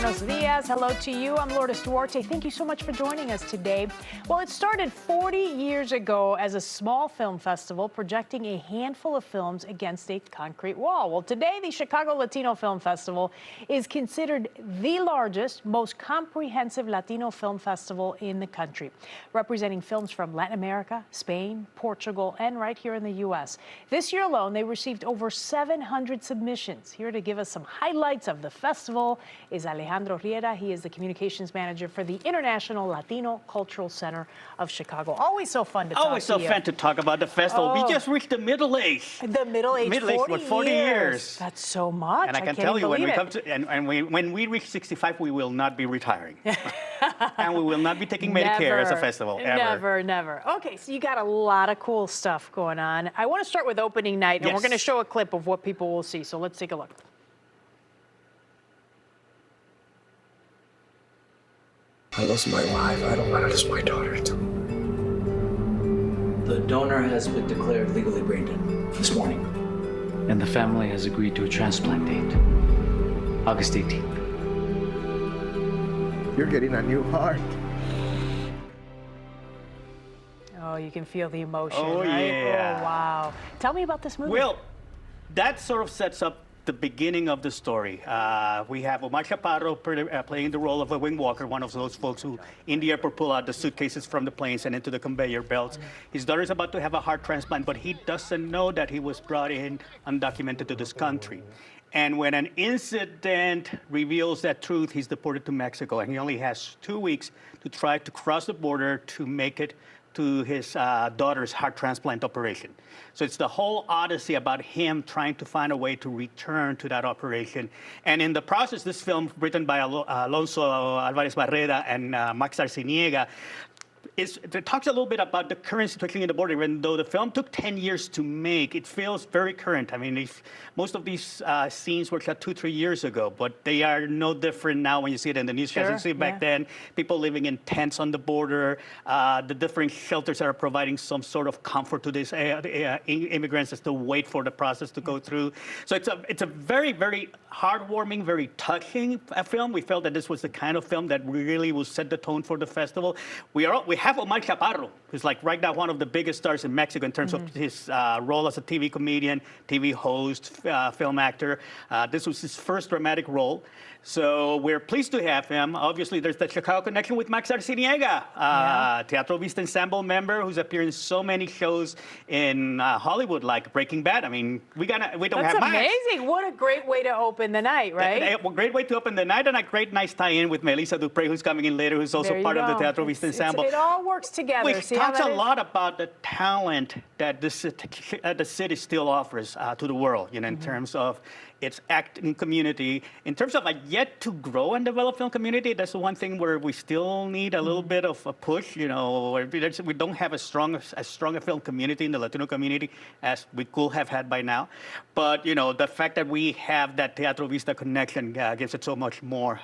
buenos dias. Hello to you. I'm Lourdes Duarte. Thank you so much for joining us today. Well, it started 40 years ago as a small film festival projecting a handful of films against a concrete wall. Well, today the Chicago Latino Film Festival is considered the largest, most comprehensive Latino film festival in the country, representing films from Latin America, Spain, Portugal, and right here in the U.S. This year alone, they received over 700 submissions. Here to give us some highlights of the festival is Alejandro Riera. He is the communications manager for the International Latino Cultural Center of Chicago. Always so fun to talk to you. Always so fun to talk about the festival. We just reached the middle age. The middle age, 40 years. That's so much. And I can tell you, when we come to, when we reach 65, we will not be retiring. And we will not be taking Medicare as a festival, ever. Never. Okay, so you got a lot of cool stuff going on. I want to start with opening night, and we're going to show a clip of what people will see. So let's take a look. I lost my wife. I don't want to lose my daughter too. The donor has been declared legally brain dead this morning. And the family has agreed to a transplant date, August 18th. You're getting a new heart. Oh, you can feel the emotion, Oh, right? yeah. Oh, wow. Tell me about this movie. Well, that sort of sets up the beginning of the story. We have Omar Chaparro playing the role of a wing walker, one of those folks who in the airport pull out the suitcases from the planes and into the conveyor belts. His daughter's about to have a heart transplant, but he doesn't know that he was brought in undocumented to this country. And when an incident reveals that truth, he's deported to Mexico, and he only has 2 weeks to try to cross the border to make it to his daughter's heart transplant operation. So it's the whole odyssey about him trying to find a way to return to that operation. And in the process, this film, written by Alonso Alvarez Barrera and Max Arciniega, it talks a little bit about the current situation in the border. Even though the film took 10 years to make, it feels very current. I mean, most of these scenes were shot 2-3 years ago, but they are no different now when you see it in the news. As you see back then, people living in tents on the border, the different shelters that are providing some sort of comfort to these immigrants as to wait for the process to go through. So it's a very, very heartwarming, very touching film. We felt that this was the kind of film that really will set the tone for the festival. We have Omar Chaparro, who's like right now one of the biggest stars in Mexico in terms of his role as a TV comedian, TV host, film actor. This was his first dramatic role. So we're pleased to have him. Obviously, there's the Chicago connection with Max Arciniega, Teatro Vista Ensemble member who's appeared in so many shows in Hollywood, like Breaking Bad. I mean, we don't have Max. That's amazing. What a great way to open the night, right? A great way to open the night, and a great nice tie-in with Melissa Dupre, who's coming in later, who's also part of the Teatro Vista Ensemble. It all works together. We talked a lot about the talent that the city still offers to the world, in terms of its acting community. In terms of a yet to grow and develop film community, that's the one thing where we still need a little bit of a push. We don't have as strong a film community in the Latino community as we could have had by now. But the fact that we have that Teatro Vista connection gives it so much more,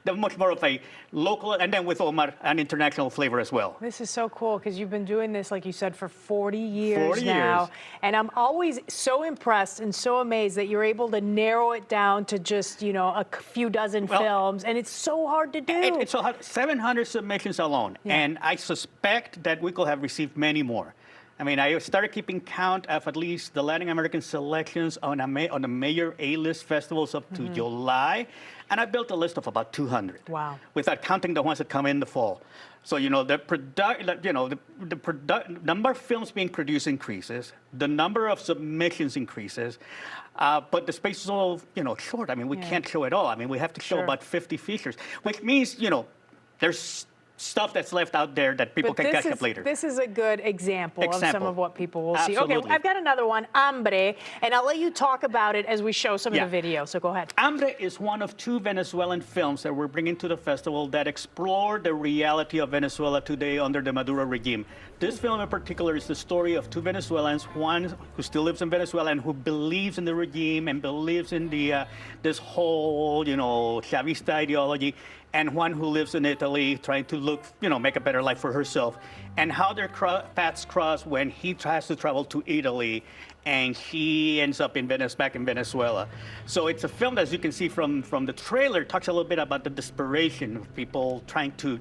much more of a local, and then with Omar, an international flavor as well. This is so cool because you've been doing this, like you said, for 40 years now. And I'm always so impressed and so amazed that you're able to narrow it down to just, a few dozen films, and it's so hard to do. It's so hard. 700 submissions alone, and I suspect that we could have received many more. I mean, I started keeping count of at least the Latin American selections on the major A-list festivals up to July, and I built a list of about 200. Wow. Without counting the ones that come in the fall. So, the number of films being produced increases, the number of submissions increases, but the space is all, short. I mean, we can't show it all. I mean, we have to show about 50 features, which means, there's stuff that's left out there that people can catch up later. This is a good example of some of what people will see. Absolutely. Okay, I've got another one, Hambre, and I'll let you talk about it as we show some of the video, so go ahead. Hambre is one of 2 Venezuelan films that we're bringing to the festival that explore the reality of Venezuela today under the Maduro regime. This film in particular is the story of 2 Venezuelans, one who still lives in Venezuela and who believes in the regime and believes in this whole, Chavista ideology, and one who lives in Italy, trying to make a better life for herself, and how their paths cross when he tries to travel to Italy, and she ends up back in Venezuela. So it's a film that, as you can see from the trailer, talks a little bit about the desperation of people trying to,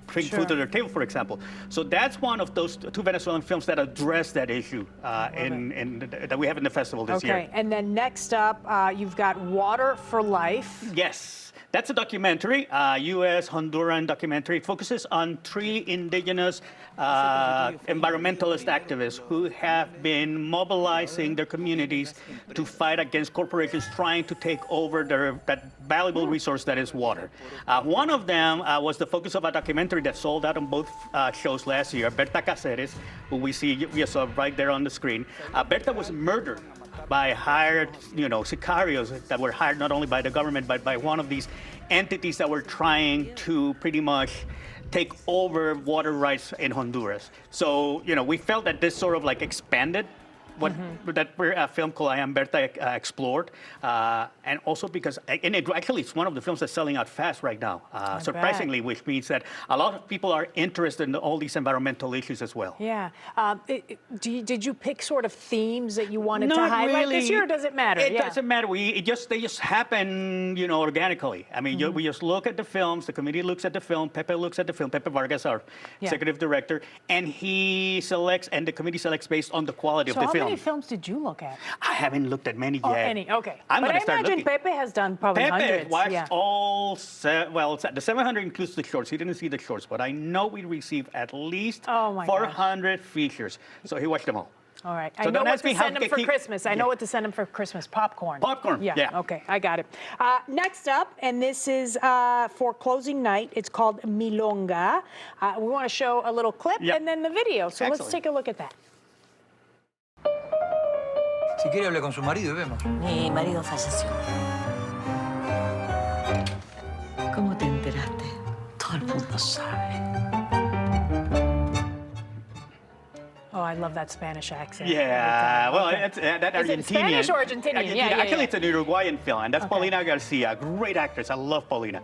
bring food to their table, for example. So that's one of those two Venezuelan films that address that issue that we have in the festival this year. Okay, and then next up, you've got Water for Life. Yes. That's a documentary, U.S. Honduran documentary. It focuses on 3 indigenous environmentalist activists who have been mobilizing their communities to fight against corporations trying to take over that valuable resource that is water. One of them was the focus of a documentary that sold out on both shows last year, Berta Cáceres, who we saw right there on the screen. Berta was murdered by hired, sicarios that were hired not only by the government, but by one of these entities that were trying to pretty much take over water rights in Honduras. So, we felt that this sort of expanded what that film called I Am Berta explored, and also because it's one of the films that's selling out fast right now, surprisingly, which means that a lot of people are interested in all these environmental issues as well. Yeah. Did you pick sort of themes that you wanted to highlight this year, or does it matter? It doesn't matter. They just happen, organically. I mean, we just look at the films. The committee looks at the film. Pepe looks at the film. Pepe Vargas, our executive director, and he selects, and the committee selects based on the quality of the film. How many films did you look at? I haven't looked at many yet. Any? Okay. I'm but going I to start imagine looking. Pepe has done probably hundreds. Pepe watched all, the 700 includes the shorts. He didn't see the shorts, but I know we received at least 400 features. So he watched them all. All right. So I know what to send him for Christmas. I know what to send him for Christmas. Popcorn. Popcorn. Yeah. Okay. I got it. Next up, and this is for closing night. It's called Milonga. We want to show a little clip and then the video. So let's take a look at that. Si quiere, hable con su marido y vemos. Mi marido falleció. ¿Cómo te enteraste? Todo el mundo sabe. Oh, I love that Spanish accent. Yeah, well, it's that Argentinian. Is it Spanish or Argentinian? Yeah, Actually, it's an Uruguayan film, and that's Paulina Garcia, great actress. I love Paulina.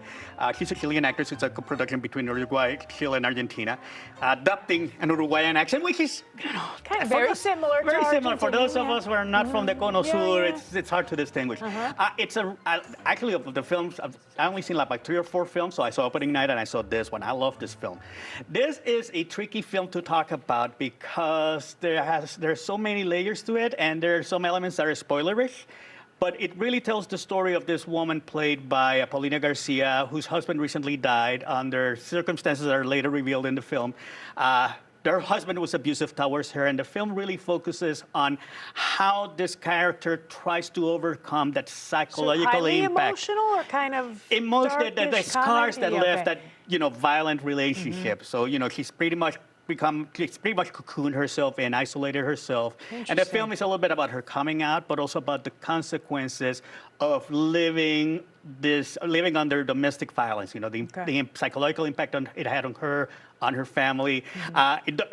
She's a Chilean actress. It's a co-production between Uruguay, Chile, and Argentina, adopting an Uruguayan accent, which is, kind of very similar. Very to similar. For those of us who are not from the Cono Sur, yeah. it's hard to distinguish. Actually, of the films, I've only seen like 3 or 4 films. So I saw opening night, and I saw this one. I love this film. This is a tricky film to talk about because there's so many layers to it, and there are some elements that are spoilerish. But it really tells the story of this woman played by Paulina Garcia, whose husband recently died under circumstances that are later revealed in the film. Her husband was abusive towards her, and the film really focuses on how this character tries to overcome that psychological impact. Emotional or kind of the scars that left that violent relationship. So she's pretty much cocooned herself and isolated herself. And the film is a little bit about her coming out, but also about the consequences of living under domestic violence. The psychological impact it had on her, on her family. And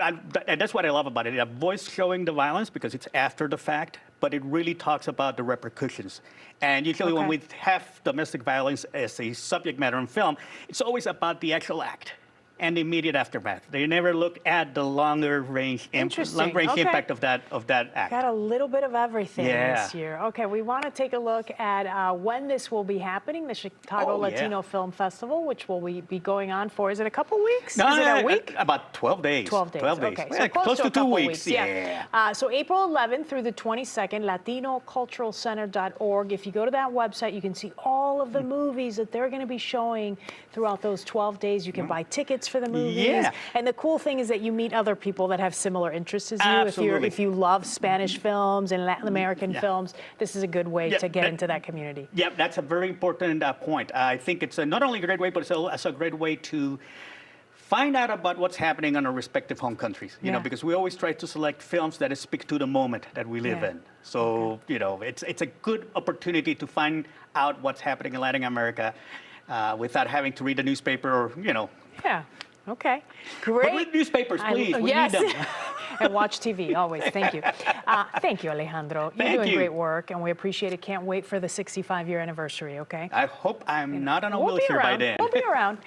that's what I love about it. It avoids showing the violence because it's after the fact, but it really talks about the repercussions. And usually when we have domestic violence as a subject matter in film, it's always about the actual act and the immediate aftermath. They never look at the longer range impact of that act. Got a little bit of everything this year. Okay, we want to take a look at when this will be happening, the Chicago Latino Film Festival, which will be going on for, is it a couple weeks? No, is it a week? About 12 days. 12 days. 12 days. Okay, Yeah, so close to 2 weeks. Yeah. So April 11th through the 22nd, LatinoCulturalCenter.org. If you go to that website, you can see all of the movies that they're going to be showing throughout those 12 days. You can buy tickets for the movies. Yeah. And the cool thing is that you meet other people that have similar interests as you. Absolutely. If you love Spanish films and Latin American films, this is a good way to get into that community. Yeah, that's a very important point. I think it's not only a great way, but it's a great way to find out about what's happening in our respective home countries. Because we always try to select films that speak to the moment that we live in. So it's a good opportunity to find out what's happening in Latin America without having to read the newspaper or Okay, great. But read newspapers, please. We yes. need them. And watch TV, always. Thank you. Thank you, Alejandro. You're Thank doing you. great work, and we appreciate it. Can't wait for the 65-year anniversary, okay? I hope I'm not on a We'll be wheelchair by around. then. We'll be around.